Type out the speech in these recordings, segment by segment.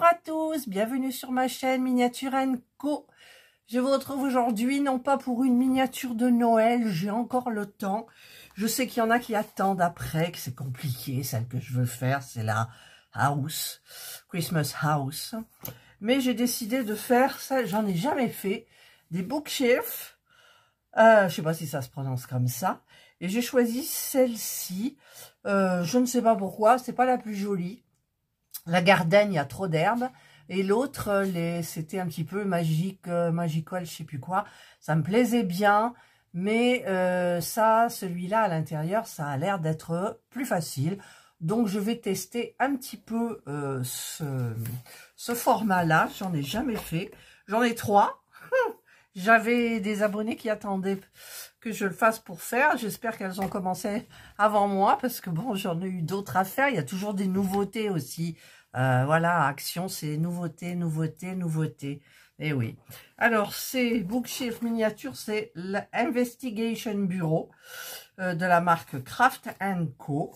Bonjour à tous, bienvenue sur ma chaîne Miniature & Co. Je vous retrouve aujourd'hui, non pas pour une miniature de Noël, j'ai encore le temps. Je sais qu'il y en a qui attendent après, que c'est compliqué. Celle que je veux faire, c'est la House, Christmas House. Mais j'ai décidé de faire ça, j'en ai jamais fait, des bookshelves. Je sais pas si ça se prononce comme ça. Et j'ai choisi celle-ci. Je ne sais pas pourquoi, c'est pas la plus jolie. La Garden, il y a trop d'herbe. Et l'autre, c'était un petit peu magical, je sais plus quoi. Ça me plaisait bien. Mais celui-là, à l'intérieur, ça a l'air d'être plus facile. Donc, je vais tester un petit peu ce format-là. J'en ai jamais fait. J'en ai 3. J'avais des abonnés qui attendaient que je le fasse pour faire. J'espère qu'elles ont commencé avant moi parce que bon, j'en ai eu d'autres à faire. Il y a toujours des nouveautés aussi. Voilà, Action, c'est nouveauté, nouveauté, nouveauté. Et oui. Alors, c'est Bookshelf Miniature, c'est l'Investigation Bureau de la marque Craft & Co.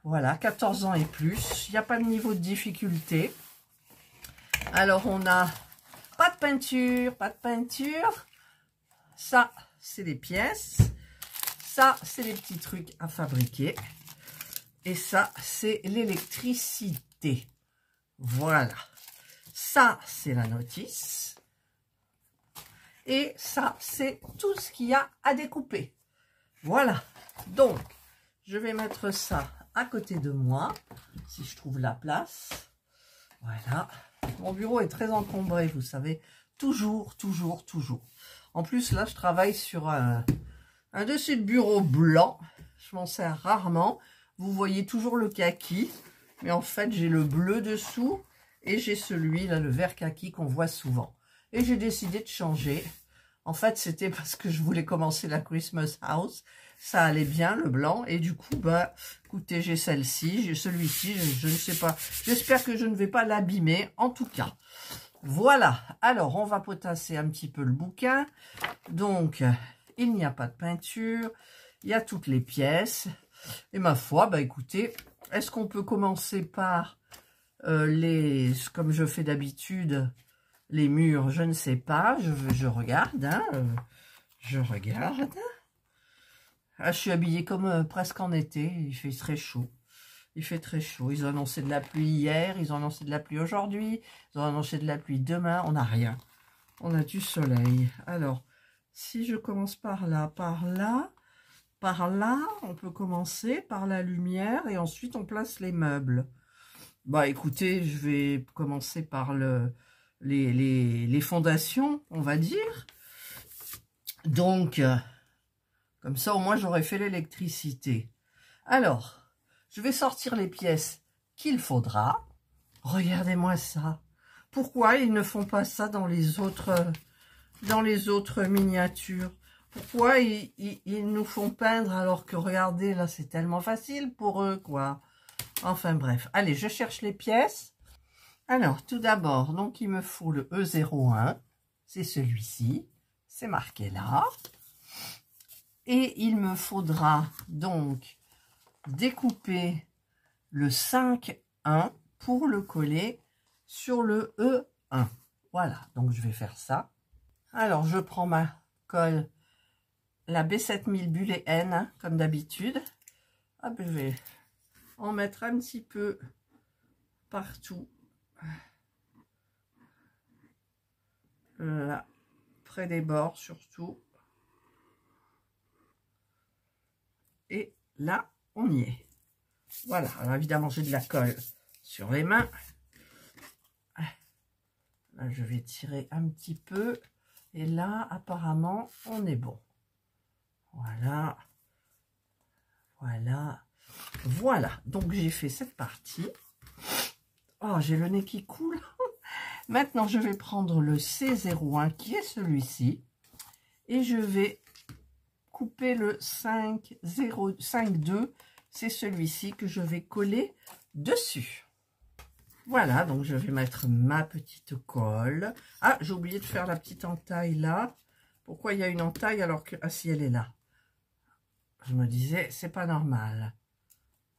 Voilà, 14 ans et plus. Il n'y a pas de niveau de difficulté. Alors, on a pas de peinture, pas de peinture. Ça, c'est les pièces. Ça, c'est les petits trucs à fabriquer. Et ça, c'est l'électricité. Voilà. Ça, c'est la notice. Et ça, c'est tout ce qu'il y a à découper. Voilà. Donc, je vais mettre ça à côté de moi, si je trouve la place. Voilà. Mon bureau est très encombré, vous savez. Toujours, toujours, toujours. En plus, là, je travaille sur un dessus de bureau blanc. Je m'en sers rarement. Vous voyez toujours le kaki. Mais en fait, j'ai le bleu dessous. Et j'ai celui-là, le vert kaki qu'on voit souvent. Et j'ai décidé de changer. En fait, c'était parce que je voulais commencer la Christmas House. Ça allait bien, le blanc. Et du coup, bah, écoutez, j'ai celle-ci. J'ai celui-ci. Je ne sais pas. J'espère que je ne vais pas l'abîmer. En tout cas, voilà. Alors, on va potasser un petit peu le bouquin. Donc, il n'y a pas de peinture. Il y a toutes les pièces. Et ma foi, bah écoutez, est-ce qu'on peut commencer par comme je fais d'habitude, les murs? Je ne sais pas. Je regarde. Hein, je regarde. Ah, je suis habillée comme presque en été. Il fait très chaud. Il fait très chaud. Ils ont annoncé de la pluie hier. Ils ont annoncé de la pluie aujourd'hui. Ils ont annoncé de la pluie demain. On n'a rien. On a du soleil. Alors, si je commence par là, on peut commencer par la lumière et ensuite on place les meubles. Bah écoutez, je vais commencer par les fondations, on va dire. Donc, comme ça au moins j'aurai fait l'électricité. Alors, je vais sortir les pièces qu'il faudra. Regardez-moi ça. Pourquoi ils ne font pas ça dans les autres miniatures? Pourquoi ils nous font peindre alors que, regardez, là, c'est tellement facile pour eux, quoi. Enfin, bref. Allez, je cherche les pièces. Alors, tout d'abord, donc, il me faut le E01. C'est celui-ci. C'est marqué là. Et il me faudra, donc, découper le 5-1 pour le coller sur le E1. Voilà, donc, je vais faire ça. Alors, je prends ma colle, la B7000 Bullet N, comme d'habitude. Hop, je vais en mettre un petit peu partout. Là, près des bords surtout. Et là, on y est. Voilà, alors évidemment, j'ai de la colle sur les mains. Là, je vais tirer un petit peu. Et là, apparemment, on est bon. Voilà. Voilà. Voilà. Donc, j'ai fait cette partie. Oh, j'ai le nez qui coule. Maintenant, je vais prendre le C01, qui est celui-ci. Et je vais couper le 5,2. C'est celui-ci que je vais coller dessus. Voilà, donc je vais mettre ma petite colle. Ah, j'ai oublié de faire la petite entaille là. Pourquoi il y a une entaille alors que... Ah si, elle est là. Je me disais, c'est pas normal.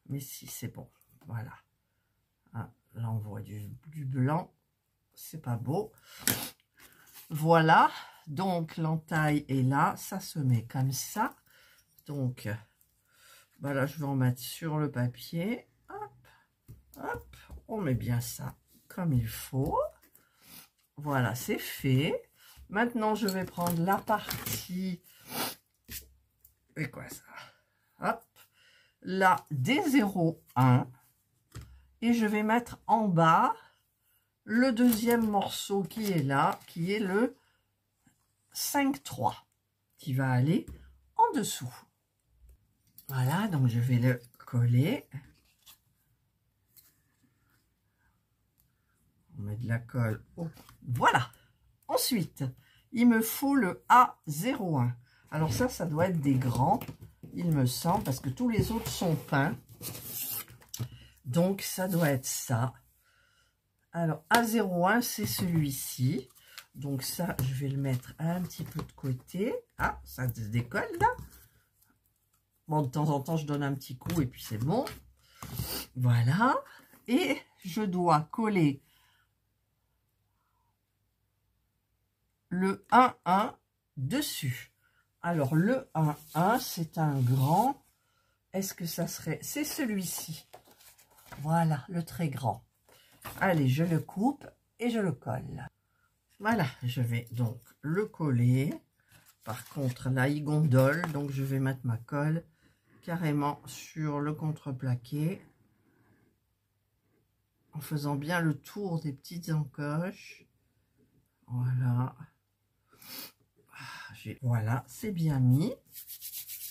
Mais si, c'est bon. Voilà. Ah, Là, on voit du blanc. C'est pas beau. Voilà. Donc, l'entaille est là. Ça se met comme ça. Donc, bah là, je vais en mettre sur le papier. Hop, hop. On met bien ça comme il faut. Voilà, c'est fait. Maintenant, je vais prendre la partie... Et quoi ça? Hop. La D01. Et je vais mettre en bas le deuxième morceau qui est là, qui est le 5-3, qui va aller en dessous. Voilà, donc je vais le coller. On met de la colle. Oh, voilà. Ensuite, il me faut le A01. Alors ça doit être des grands, il me semble, parce que tous les autres sont peints. Donc, ça doit être ça. Alors, A01, c'est celui-ci. Donc, ça, je vais le mettre un petit peu de côté. Ah, ça se décolle, là. Bon, de temps en temps, je donne un petit coup et puis c'est bon. Voilà. Et je dois coller le 1-1 dessus. Alors, le 1-1, c'est un grand. Est-ce que ça serait... C'est celui-ci. Voilà, le très grand. Allez, je le coupe et je le colle. Voilà, je vais donc le coller. Par contre, là, il gondole, donc je vais mettre ma colle carrément sur le contreplaqué. En faisant bien le tour des petites encoches. Voilà. Voilà, c'est bien mis.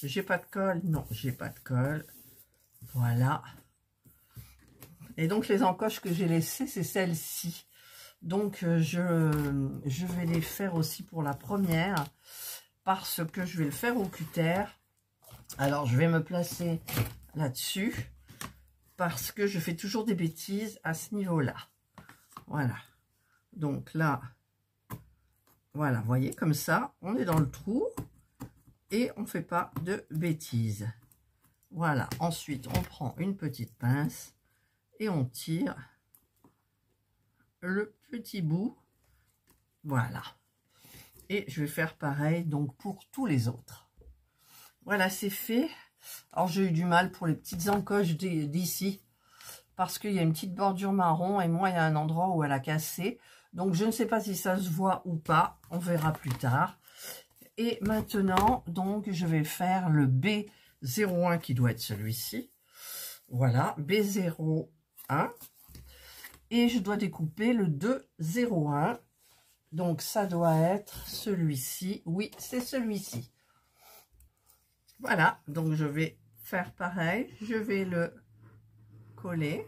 J'ai pas de colle? Non, j'ai pas de colle. Voilà. Et donc, les encoches que j'ai laissées, c'est celles-ci. Donc, je vais les faire aussi pour la première, parce que je vais le faire au cutter. Alors, je vais me placer là-dessus, parce que je fais toujours des bêtises à ce niveau-là. Voilà. Donc là, voilà, vous voyez, comme ça, on est dans le trou et on ne fait pas de bêtises. Voilà. Ensuite, on prend une petite pince et on tire le petit bout. Voilà. Et je vais faire pareil donc pour tous les autres. Voilà, c'est fait. Alors, j'ai eu du mal pour les petites encoches d'ici, parce qu'il y a une petite bordure marron et moi, il y a un endroit où elle a cassé. Donc, je ne sais pas si ça se voit ou pas. On verra plus tard. Et maintenant, donc, je vais faire le B01 qui doit être celui-ci. Voilà, B01. Et je dois découper le 201. Donc, ça doit être celui-ci. Oui, c'est celui-ci. Voilà, donc je vais faire pareil. Je vais le coller.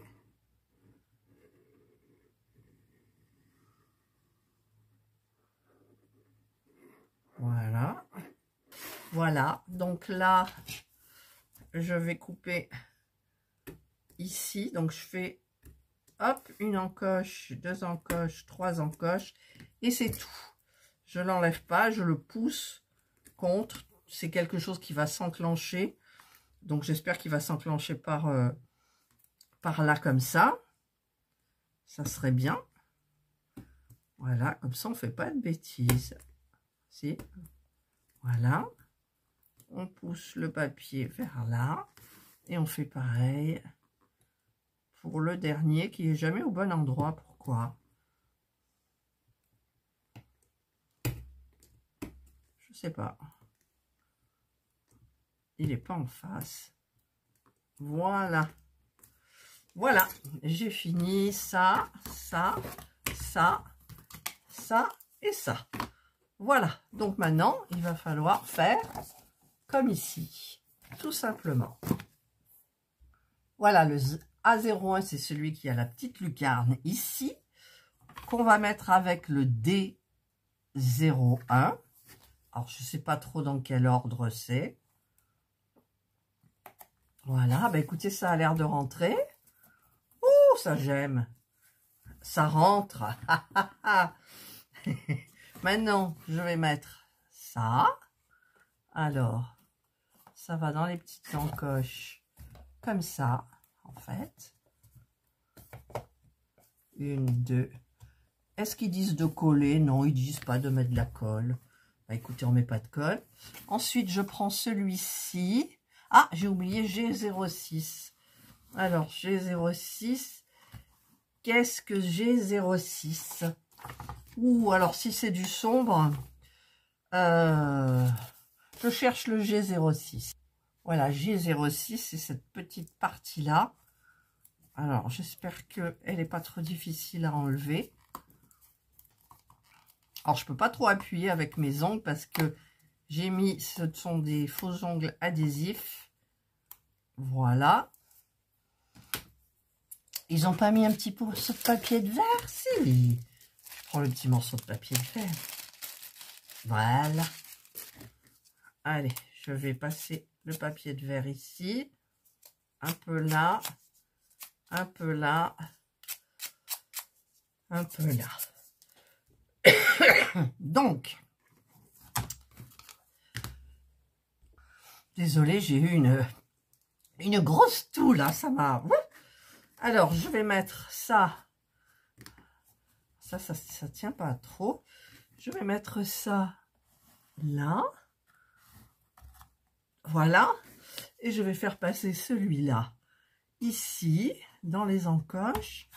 Voilà. Voilà, donc là, je vais couper ici. Donc, je fais, hop, une encoche, deux encoches, trois encoches. Et c'est tout. Je ne l'enlève pas, je le pousse contre. C'est quelque chose qui va s'enclencher. Donc, j'espère qu'il va s'enclencher par là, comme ça. Ça serait bien. Voilà, comme ça, on ne fait pas de bêtises. Si. Voilà. On pousse le papier vers là. Et on fait pareil pour le dernier qui est jamais au bon endroit. Pourquoi? Je sais pas. Il n'est pas en face. Voilà. Voilà. J'ai fini ça, ça, ça, ça et ça. Voilà. Donc maintenant, il va falloir faire comme ici. Tout simplement. Voilà, le A01, c'est celui qui a la petite lucarne ici, qu'on va mettre avec le D01. Alors, je ne sais pas trop dans quel ordre c'est. Voilà, bah écoutez, ça a l'air de rentrer. Oh, ça j'aime. Ça rentre. Maintenant, je vais mettre ça. Alors, ça va dans les petites encoches comme ça, en fait. Une, deux. Est-ce qu'ils disent de coller? Non, ils disent pas de mettre de la colle. Bah, écoutez, on met pas de colle. Ensuite, je prends celui-ci. Ah, j'ai oublié G06. Alors, G06. Qu'est-ce que G06? Ou alors, si c'est du sombre, je cherche le G06. Voilà, G06, c'est cette petite partie-là. Alors, j'espère qu'elle n'est pas trop difficile à enlever. Alors, je ne peux pas trop appuyer avec mes ongles parce que j'ai mis, ce sont des faux ongles adhésifs. Voilà. Ils n'ont pas mis un petit morceau de papier de verre? Si. Je prends le petit morceau de papier de verre. Voilà. Allez, je vais passer le papier de verre ici. Un peu là. Un peu là. Un peu là. Donc, désolée, j'ai eu une grosse toux là, ça m'a... Alors, je vais mettre ça. Ça tient pas trop. Je vais mettre ça là. Voilà. Et je vais faire passer celui-là ici, dans les encoches.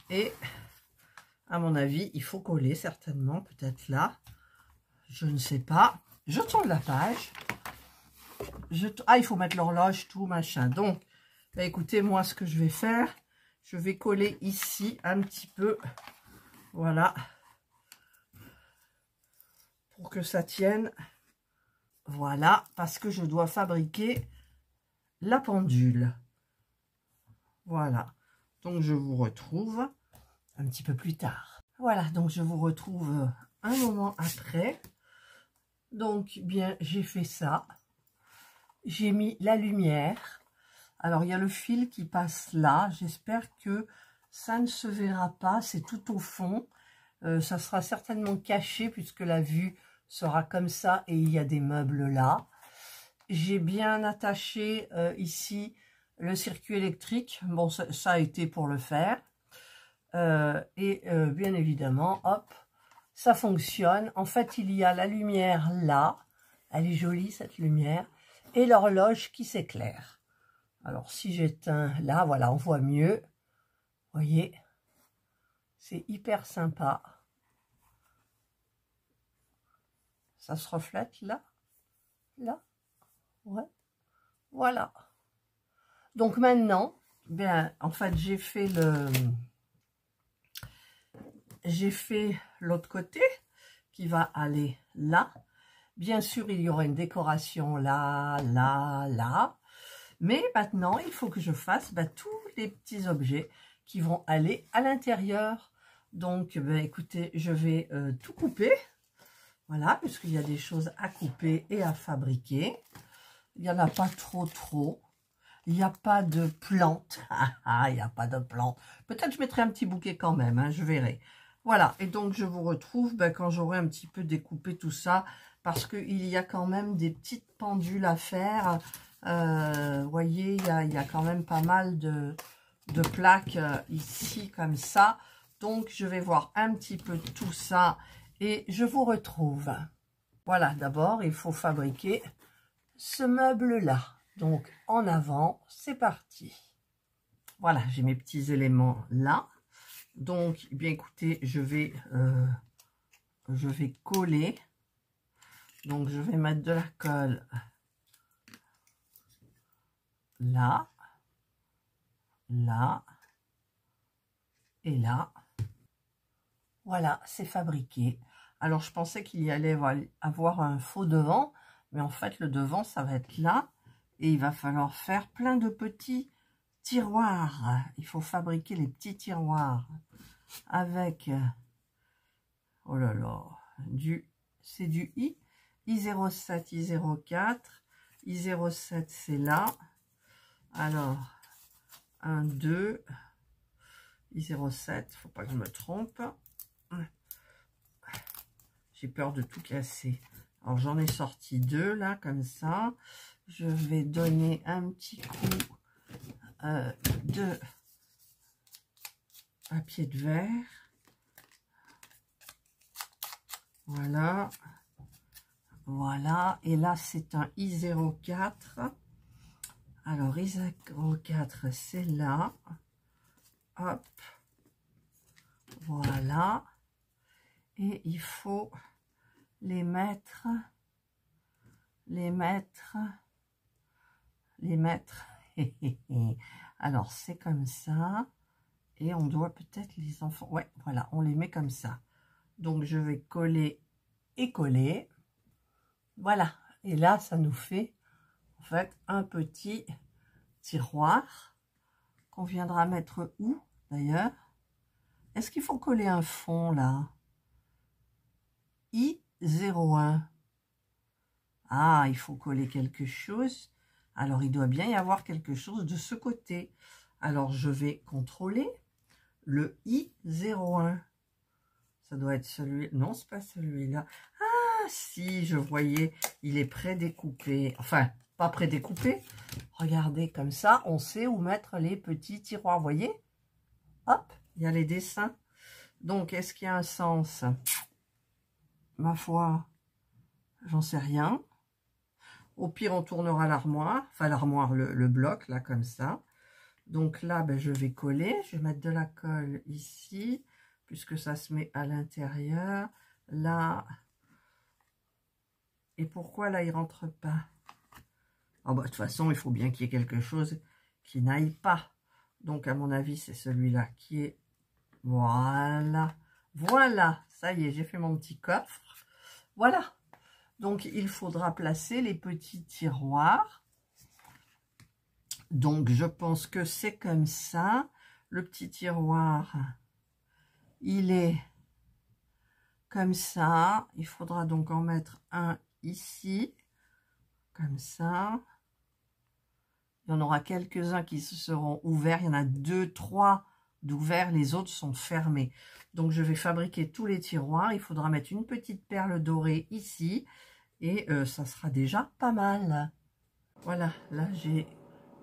Et, à mon avis, il faut coller certainement, peut-être là. Je ne sais pas. Je tourne la page. Ah, il faut mettre l'horloge, tout, machin. Donc, bah, écoutez, moi, ce que je vais faire, je vais coller ici un petit peu. Voilà. Pour que ça tienne. Voilà. Parce que je dois fabriquer la pendule. Voilà. Donc, je vous retrouve un petit peu plus tard. Voilà. Donc, je vous retrouve un moment après. Donc, bien, j'ai fait ça. J'ai mis la lumière. Alors, il y a le fil qui passe là. J'espère que ça ne se verra pas. C'est tout au fond. Ça sera certainement caché puisque la vue sera comme ça et il y a des meubles là. J'ai bien attaché ici le circuit électrique. Bon, ça a été pour le faire. Bien évidemment, hop, ça fonctionne. En fait, il y a la lumière là. Elle est jolie, cette lumière. Et l'horloge qui s'éclaire. Alors, si j'éteins là, voilà, on voit mieux. Vous voyez, c'est hyper sympa. Ça se reflète là, là, ouais, voilà. Donc maintenant, bien, en fait, j'ai fait l'autre côté qui va aller là. Bien sûr, il y aura une décoration là, là, là. Mais maintenant, il faut que je fasse tous les petits objets qui vont aller à l'intérieur. Donc, écoutez, je vais tout couper. Voilà, puisqu'il y a des choses à couper et à fabriquer. Il n'y en a pas trop. Il n'y a pas de plantes. Il n'y a pas de plantes. Peut-être je mettrai un petit bouquet quand même, hein, je verrai. Voilà, et donc je vous retrouve quand j'aurai un petit peu découpé tout ça, parce qu'il y a quand même des petites pendules à faire. Vous voyez, il y a quand même pas mal de plaques ici, comme ça. Donc, je vais voir un petit peu tout ça et je vous retrouve. Voilà, d'abord, il faut fabriquer ce meuble-là. Donc, en avant, c'est parti. Voilà, j'ai mes petits éléments là. Donc, bien écoutez, je vais coller. Donc, je vais mettre de la colle là, là et là. Voilà, c'est fabriqué. Alors, je pensais qu'il y allait avoir un faux devant, mais en fait, le devant, ça va être là. Et il va falloir faire plein de petits tiroirs. Il faut fabriquer les petits tiroirs avec, oh là là, c'est du I07, I04, I07, c'est là. Alors, 1, 2, I07, faut pas que je me trompe. J'ai peur de tout casser. Alors, j'en ai sorti 2, là, comme ça. Je vais donner un petit coup de papier de verre. Voilà. Voilà. Et là, c'est un I04. Alors, I04, c'est là. Hop. Voilà. Et il faut les mettre. Alors, c'est comme ça. Et on doit peut-être les enfants... Ouais, voilà, on les met comme ça. Donc, je vais coller et coller. Voilà. Et là, ça nous fait, en fait, un petit tiroir qu'on viendra mettre où, d'ailleurs? Est-ce qu'il faut coller un fond, là? I01. Ah, il faut coller quelque chose. Alors, il doit bien y avoir quelque chose de ce côté. Alors, je vais contrôler le I01. Ça doit être celui... Non, c'est pas celui-là. Ah, si, je voyais, il est prédécoupé. Enfin, pas prédécoupé. Regardez, comme ça, on sait où mettre les petits tiroirs. Vous voyez? Hop, il y a les dessins. Donc, est-ce qu'il y a un sens? Ma foi, j'en sais rien. Au pire, on tournera l'armoire. Enfin, l'armoire, le bloc, là, comme ça. Donc là, ben, je vais coller. Je vais mettre de la colle ici, puisque ça se met à l'intérieur. Là. Et pourquoi là, il rentre pas? Oh, bah, de toute façon, il faut bien qu'il y ait quelque chose qui n'aille pas. Donc, à mon avis, c'est celui-là qui est... Voilà. Voilà. Ça y est, j'ai fait mon petit coffre. Voilà. Donc, il faudra placer les petits tiroirs. Donc, je pense que c'est comme ça. Le petit tiroir, il est comme ça. Il faudra donc en mettre un ici, comme ça. Il y en aura quelques-uns qui se seront ouverts. Il y en a 2, 3 d'ouverts. Les autres sont fermés. Donc, je vais fabriquer tous les tiroirs. Il faudra mettre une petite perle dorée ici. Et ça sera déjà pas mal. Voilà, là, j'ai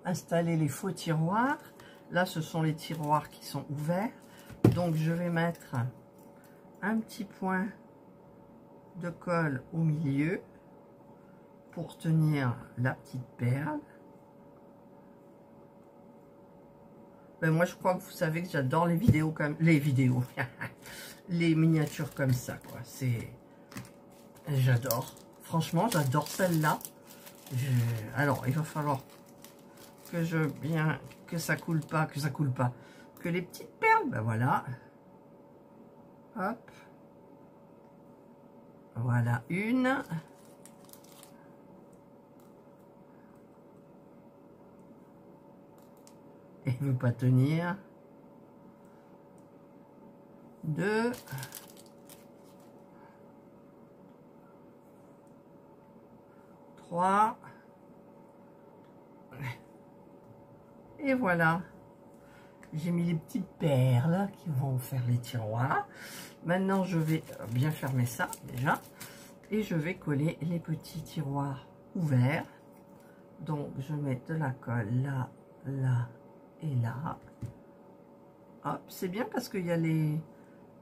installé les faux tiroirs. Là, ce sont les tiroirs qui sont ouverts. Donc, je vais mettre un petit point de colle au milieu pour tenir la petite perle. Ben, moi, je crois que vous savez que j'adore les vidéos comme... Les vidéos. Les miniatures comme ça, quoi. C'est... J'adore. Franchement, j'adore celle-là. Alors, il va falloir que que ça coule pas, que les petites perles, ben voilà. Hop. Voilà une. Et ne veut pas tenir. 2. 3. Et voilà. J'ai mis les petites perles qui vont faire les tiroirs. Maintenant, je vais bien fermer ça déjà. Et je vais coller les petits tiroirs ouverts. Donc, je mets de la colle là, là et là. Hop, c'est bien parce qu'il y a les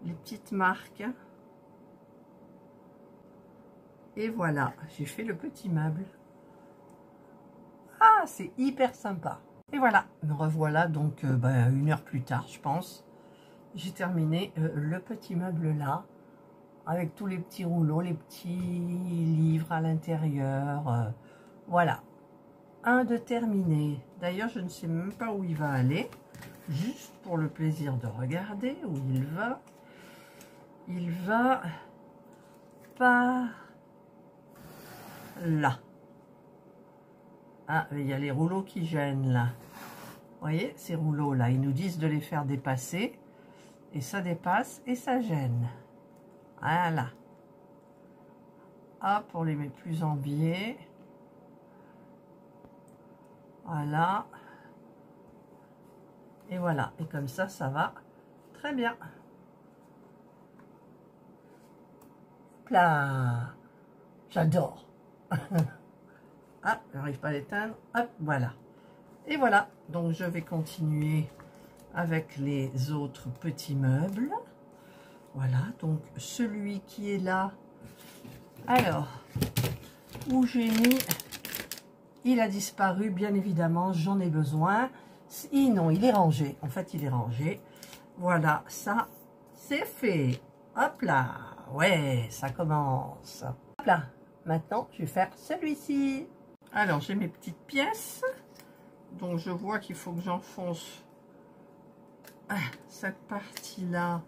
petites marques. Et voilà, j'ai fait le petit meuble. Ah, c'est hyper sympa. Et voilà, me revoilà donc 1 heure plus tard, je pense. J'ai terminé le petit meuble là, avec tous les petits rouleaux, les petits livres à l'intérieur. Voilà, un de terminé. D'ailleurs, je ne sais même pas où il va aller, juste pour le plaisir de regarder où il va. Il va par là. Ah, il y a les rouleaux qui gênent là. Vous voyez, ces rouleaux là, ils nous disent de les faire dépasser. Et ça dépasse et ça gêne. Voilà. Hop, on les met plus en biais. Voilà. Et voilà. Et comme ça, ça va très bien. Là, j'adore. Ah, j'arrive pas à l'éteindre. Hop, voilà. Et voilà. Donc, je vais continuer avec les autres petits meubles. Voilà, donc celui qui est là, alors, où j'ai mis, il a disparu, bien évidemment, j'en ai besoin. Non, il est rangé, en fait, il est rangé. Voilà, ça, c'est fait. Hop là, ouais, ça commence. Hop là, maintenant, je vais faire celui-ci. Alors, j'ai mes petites pièces. Donc, je vois qu'il faut que j'enfonce cette partie-là.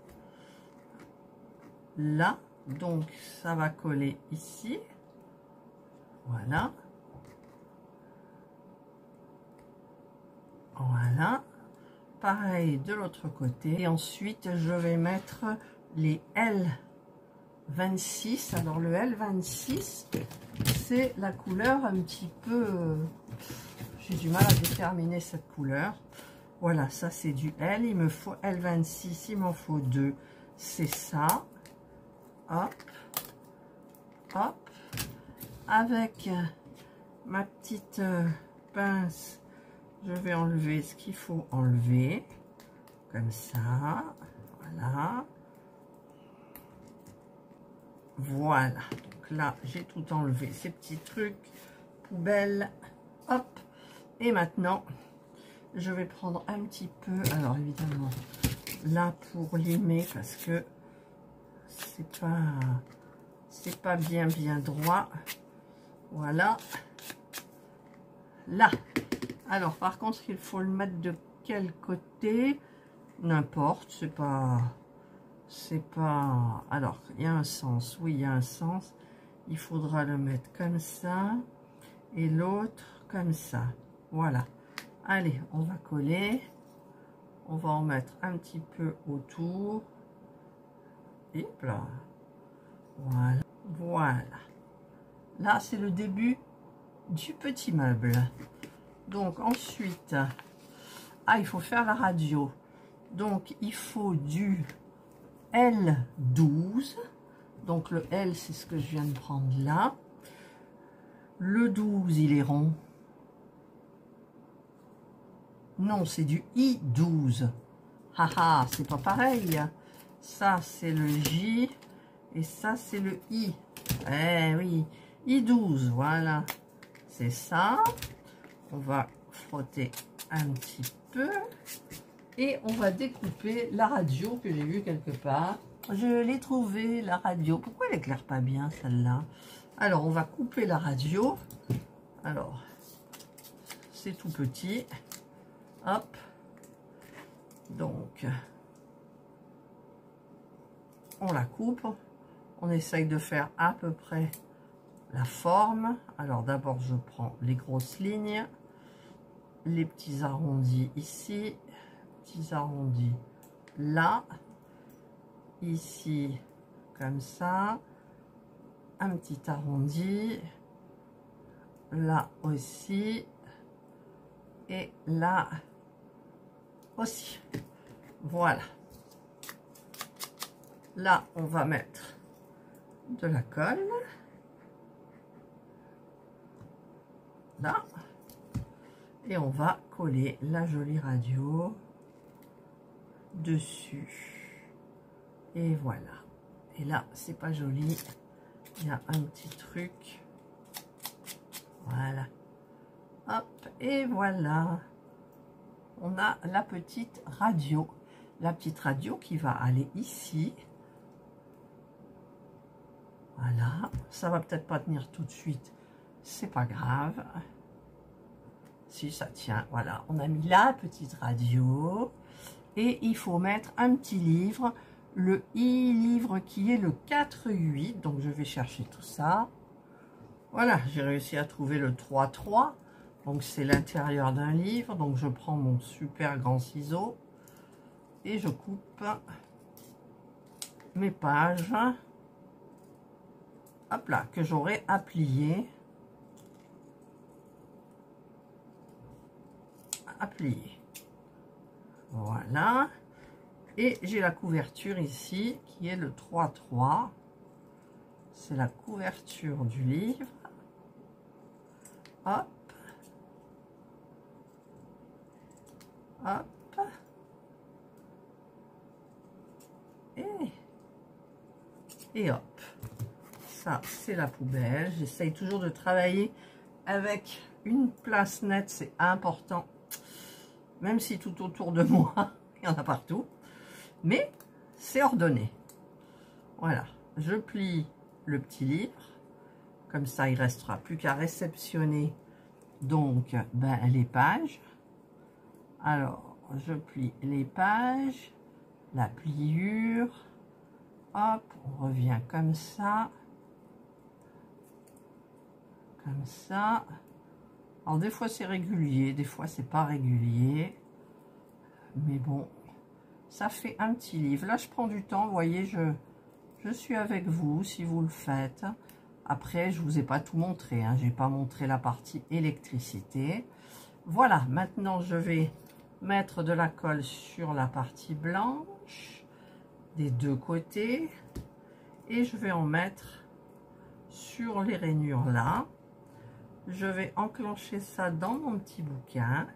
Là, donc, ça va coller ici. Voilà. Voilà. Pareil de l'autre côté. Et ensuite, je vais mettre les L26. Alors, le L26, c'est la couleur un petit peu... j'ai du mal à déterminer cette couleur. Voilà, ça c'est du L. Il me faut L26, il m'en faut 2. C'est ça. Hop. Hop. Avec ma petite pince, je vais enlever ce qu'il faut enlever. Comme ça. Voilà. Voilà. Donc là, j'ai tout enlevé. Ces petits trucs. Poubelle. Hop. Et maintenant, je vais prendre un petit peu. Alors, évidemment, là, pour limer, parce que c'est pas bien droit. Voilà. Là. Alors, par contre, il faut le mettre de quel côté? N'importe, c'est pas... Alors, il y a un sens. Oui, il y a un sens. Il faudra le mettre comme ça. Et l'autre comme ça. Voilà. Allez, on va coller. On va en mettre un petit peu autour. Et là. Voilà. Voilà. Là, c'est le début du petit meuble. Donc, ensuite, il faut faire la radio. Donc, il faut du L12. Donc, le L, c'est ce que je viens de prendre là. Le 12, il est rond. Non, c'est du I12. Haha, c'est pas pareil. Ça, c'est le J. Et ça, c'est le I. Eh oui, I12, voilà. C'est ça. On va frotter un petit peu. Et on va découper la radio que j'ai vue quelque part. Je l'ai trouvée, la radio. Pourquoi elle éclaire pas bien, celle-là? Alors, on va couper la radio. Alors, c'est tout petit. Hop. Donc, on la coupe. On essaye de faire à peu près la forme. Alors, d'abord, je prends les grosses lignes. Les petits arrondis ici. Petits arrondis là. Ici, comme ça. Un petit arrondi. Là aussi. Et là aussi. Voilà. Là, on va mettre de la colle. Là. Et on va coller la jolie radio dessus. Et voilà. Et là, c'est pas joli. Il y a un petit truc. Voilà. Hop, et voilà. On a la petite radio. La petite radio qui va aller ici. Voilà. Ça va peut-être pas tenir tout de suite. C'est pas grave. Si ça tient, voilà. On a mis la petite radio. Et il faut mettre un petit livre. Le livre qui est le 4-8. Donc je vais chercher tout ça. Voilà, j'ai réussi à trouver le 3-3. Donc c'est l'intérieur d'un livre. Donc je prends mon super grand ciseau. Et je coupe mes pages. Hop là, que j'aurai à plier. À plier. Voilà. Et j'ai la couverture ici qui est le 3-3. C'est la couverture du livre. Hop. Hop. Et hop, ça c'est la poubelle. J'essaye toujours de travailler avec une place nette, c'est important. Même si tout autour de moi, il y en a partout. Mais c'est ordonné. Voilà, je plie le petit livre. Comme ça, il restera plus qu'à réceptionner donc les pages. Alors, je plie les pages, la pliure. Hop, on revient comme ça. Comme ça. Alors, des fois, c'est régulier, des fois, c'est pas régulier. Mais bon, ça fait un petit livre. Là, je prends du temps. Vous voyez, je suis avec vous si vous le faites. Après, je vous ai pas tout montré. Hein. Je n'ai pas montré la partie électricité. Voilà, maintenant, je vais mettre de la colle sur la partie blanche des deux côtés. Et je vais en mettre sur les rainures là. Je vais enclencher ça dans mon petit bouquin.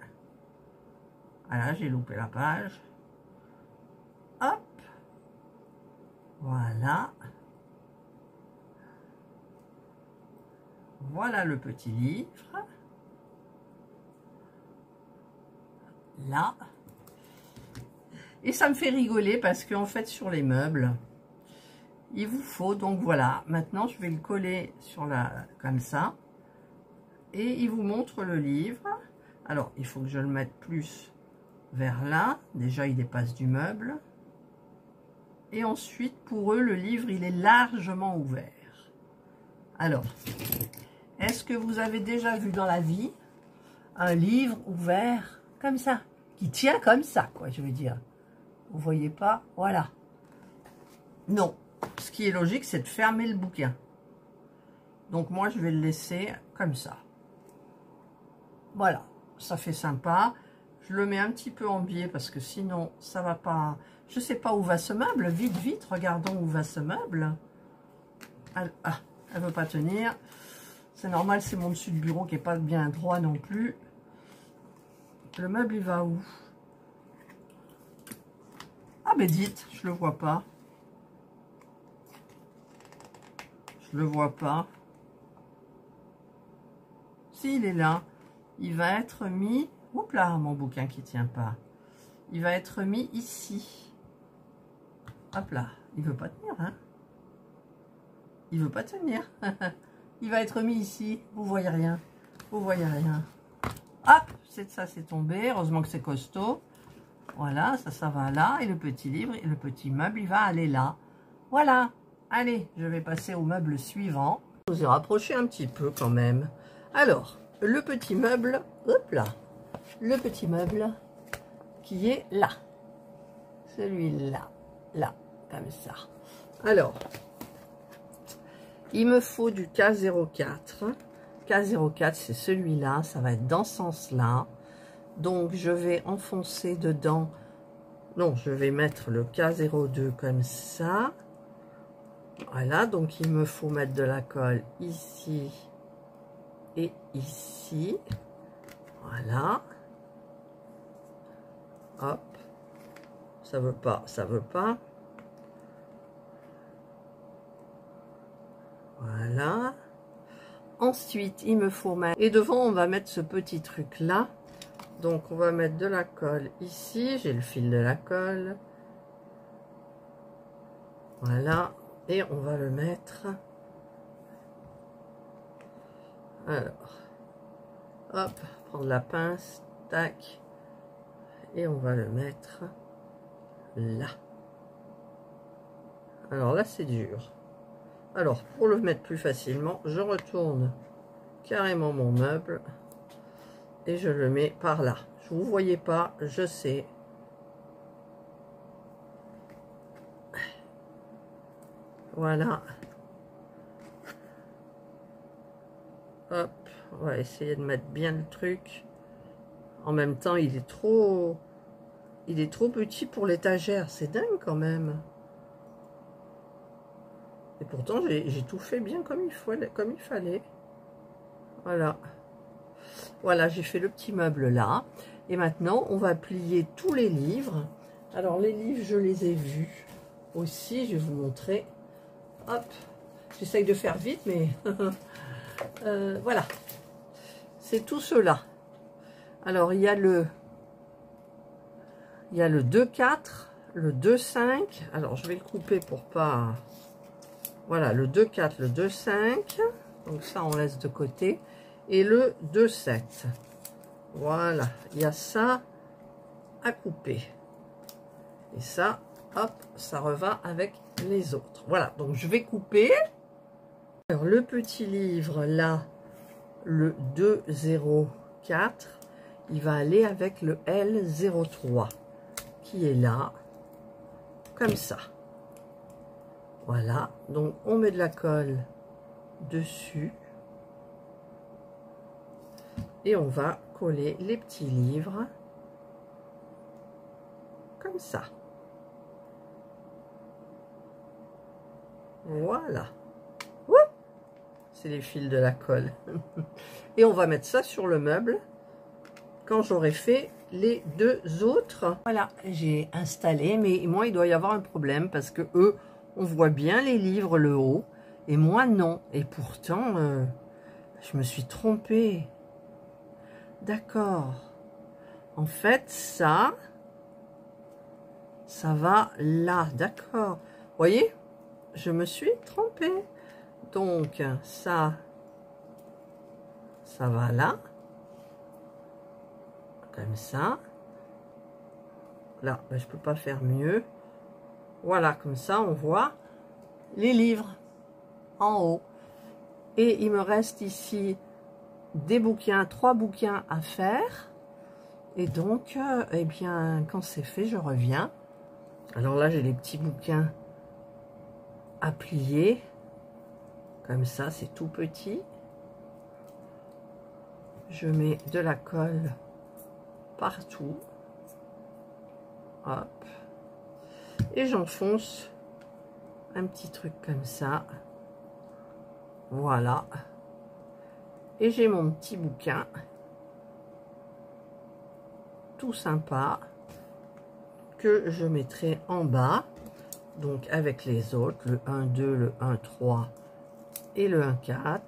Voilà, j'ai loupé la page. Hop. Voilà. Voilà le petit livre. Là. Et ça me fait rigoler parce qu'en fait, sur les meubles, il vous faut, donc voilà, maintenant je vais le coller sur comme ça. Et il vous montre le livre. Alors, il faut que je le mette plus vers là. Déjà, il dépasse du meuble. Et ensuite, pour eux, le livre, il est largement ouvert. Alors, est-ce que vous avez déjà vu dans la vie un livre ouvert comme ça, qui tient comme ça, quoi, je veux dire. Vous voyez pas? Voilà. Non. Ce qui est logique, c'est de fermer le bouquin. Donc, moi, je vais le laisser comme ça. Voilà. Ça fait sympa. Je le mets un petit peu en biais parce que sinon, ça va pas... Je sais pas où va ce meuble. Vite, vite, regardons où va ce meuble. Elle veut pas tenir. C'est normal, c'est mon dessus de bureau qui est pas bien droit non plus. Le meuble, il va où? Ah, mais dites, je le vois pas. Je le vois pas. Si, il est là. Il va être mis... Oups là, mon bouquin qui tient pas. Il va être mis ici. Hop là. Il veut pas tenir, hein? Il veut pas tenir. Il va être mis ici. Vous voyez rien. Vous voyez rien. Hop, ça c'est tombé. Heureusement que c'est costaud. Voilà, ça va là. Et le petit livre, et le petit meuble, il va aller là. Voilà. Allez, je vais passer au meuble suivant. Je vous ai rapproché un petit peu quand même. Alors, le petit meuble, hop là. Le petit meuble qui est là. Celui-là. Là, comme ça. Alors, il me faut du K04. K04, c'est celui-là. Ça va être dans ce sens-là. Donc, je vais enfoncer dedans. Non, je vais mettre le K02 comme ça. Voilà, donc il me faut mettre de la colle ici et ici. Voilà. Hop. Ça veut pas, ça veut pas. Voilà. Ensuite, il me faut mettre... Et devant, on va mettre ce petit truc-là. Donc, on va mettre de la colle ici. J'ai le fil de la colle. Voilà. Et on va le mettre... Alors, hop, prendre la pince, tac. Et on va le mettre là. Alors là, c'est dur. Alors, pour le mettre plus facilement, je retourne carrément mon meuble et je le mets par là. Je vous voyez pas, je sais. Voilà. Hop, on va essayer de mettre bien le truc. En même temps, il est trop petit pour l'étagère. C'est dingue quand même. Et pourtant, j'ai tout fait bien comme il fallait. Voilà. Voilà, j'ai fait le petit meuble là. Et maintenant, on va plier tous les livres. Alors, les livres, je les ai vus aussi. Je vais vous montrer. Hop, j'essaye de faire vite, mais voilà. C'est tout cela. Alors, il y a le 2,4, le 2,5. Alors, je vais le couper pour pas... Voilà, le 2,4, le 2,5. Donc, ça, on laisse de côté. Et le 2,7. Voilà, il y a ça à couper. Et ça, hop, ça reva avec les autres. Voilà, donc je vais couper. Alors, le petit livre, là, le 204, il va aller avec le L03, qui est là, comme ça. Voilà, donc on met de la colle dessus. Et on va coller les petits livres, comme ça. Voilà. C'est les fils de la colle. Et on va mettre ça sur le meuble quand j'aurai fait les deux autres. Voilà, j'ai installé, mais moi, il doit y avoir un problème parce que eux, on voit bien les livres, le haut, et moi, non. Et pourtant, je me suis trompée. D'accord. En fait, ça va là. D'accord. Vous voyez, je me suis trompée. Donc, ça va là. Comme ça. Là, ben, je peux pas faire mieux. Voilà, comme ça, on voit les livres en haut. Et il me reste ici des bouquins, 3 bouquins à faire. Et donc, eh bien, quand c'est fait, je reviens. Alors là, j'ai les petits bouquins à plier. Comme ça, c'est tout petit. Je mets de la colle partout. Hop. Et j'enfonce un petit truc comme ça. Voilà. Et j'ai mon petit bouquin. Tout sympa. Que je mettrai en bas. Donc avec les autres. Le 1,2, le 1,3 et le 1,4.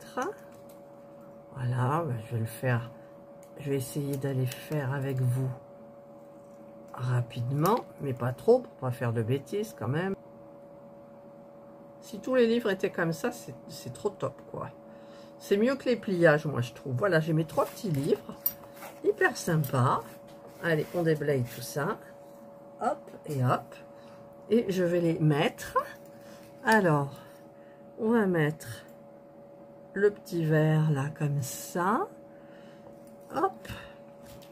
Voilà, je vais le faire. Je vais essayer d'aller faire avec vous rapidement, mais pas trop, pour pas faire de bêtises quand même. Si tous les livres étaient comme ça, c'est trop top, quoi. C'est mieux que les pliages, moi, je trouve. Voilà, j'ai mes 3 petits livres. Hyper sympa. Allez, on déblaye tout ça. Hop et hop. Et je vais les mettre. Alors, on va mettre le petit verre là comme ça. Hop.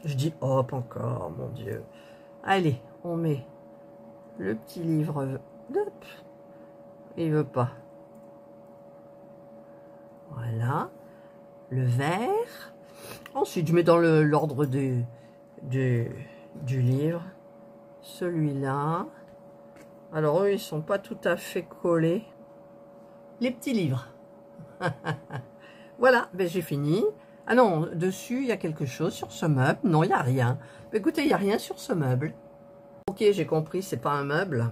Je dis hop encore, mon Dieu. Allez, on met le petit livre. Hop. Il veut pas. Voilà. Le verre. Ensuite, je mets dans l'ordre du livre. Celui-là. Alors, eux, ils sont pas tout à fait collés. Les petits livres. Voilà, ben j'ai fini. Ah non, dessus, il y a quelque chose sur ce meuble. Non, il n'y a rien. Mais écoutez, il n'y a rien sur ce meuble. Ok, j'ai compris, c'est pas un meuble.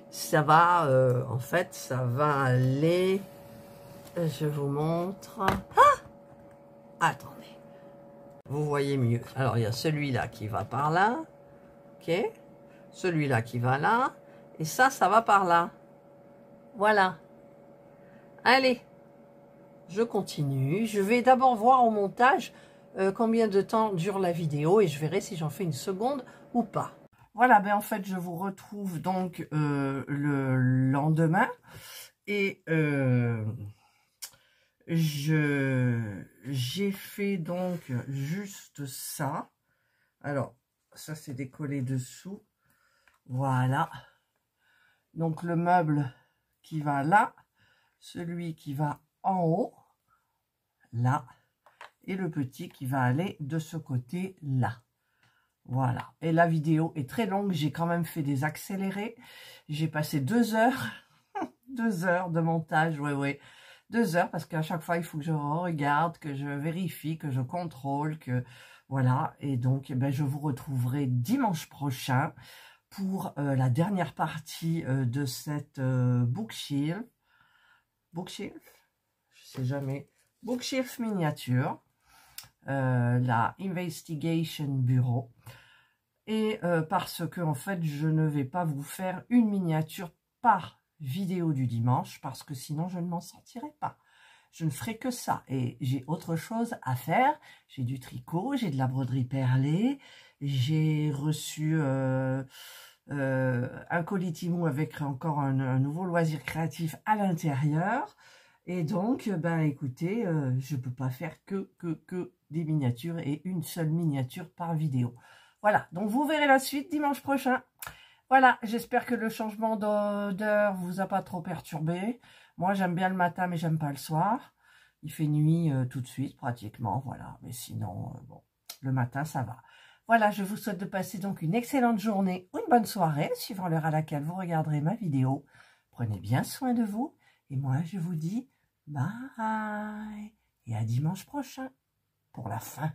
Ça va, en fait, ça va aller... Je vous montre. Ah! Attendez. Vous voyez mieux. Alors, il y a celui-là qui va par là. Ok. Celui-là qui va là. Et ça va par là. Voilà. Allez. Je continue. Je vais d'abord voir au montage combien de temps dure la vidéo. Et je verrai si j'en fais une seconde ou pas. Voilà, ben en fait, je vous retrouve donc le lendemain. Et... j'ai fait donc juste ça. Alors, ça c'est décollé dessous. Voilà. Donc le meuble qui va là, celui qui va en haut, là, et le petit qui va aller de ce côté là. Voilà. Et la vidéo est très longue, j'ai quand même fait des accélérés. J'ai passé 2 heures, 2 heures de montage, ouais. 2 heures, parce qu'à chaque fois, il faut que je regarde, que je vérifie, que je contrôle, que voilà. Et donc, eh ben, je vous retrouverai dimanche prochain pour la dernière partie de cette bookshelf. Bookshelf, je sais jamais, Bookshelf miniature, la Investigation Bureau. Et parce que en fait, je ne vais pas vous faire une miniature par vidéo du dimanche, parce que sinon je ne m'en sortirai pas. Je ne ferai que ça. Et j'ai autre chose à faire. J'ai du tricot, j'ai de la broderie perlée, j'ai reçu un colis Temu avec encore un nouveau loisir créatif à l'intérieur. Et donc, ben écoutez, je ne peux pas faire que des miniatures et une seule miniature par vidéo. Voilà, donc vous verrez la suite dimanche prochain. Voilà, j'espère que le changement d'heure vous a pas trop perturbé. Moi, j'aime bien le matin, mais j'aime pas le soir. Il fait nuit tout de suite, pratiquement, voilà. Mais sinon, bon, le matin, ça va. Voilà, je vous souhaite de passer donc une excellente journée ou une bonne soirée, suivant l'heure à laquelle vous regarderez ma vidéo. Prenez bien soin de vous. Et moi, je vous dis bye. Et à dimanche prochain pour la fin.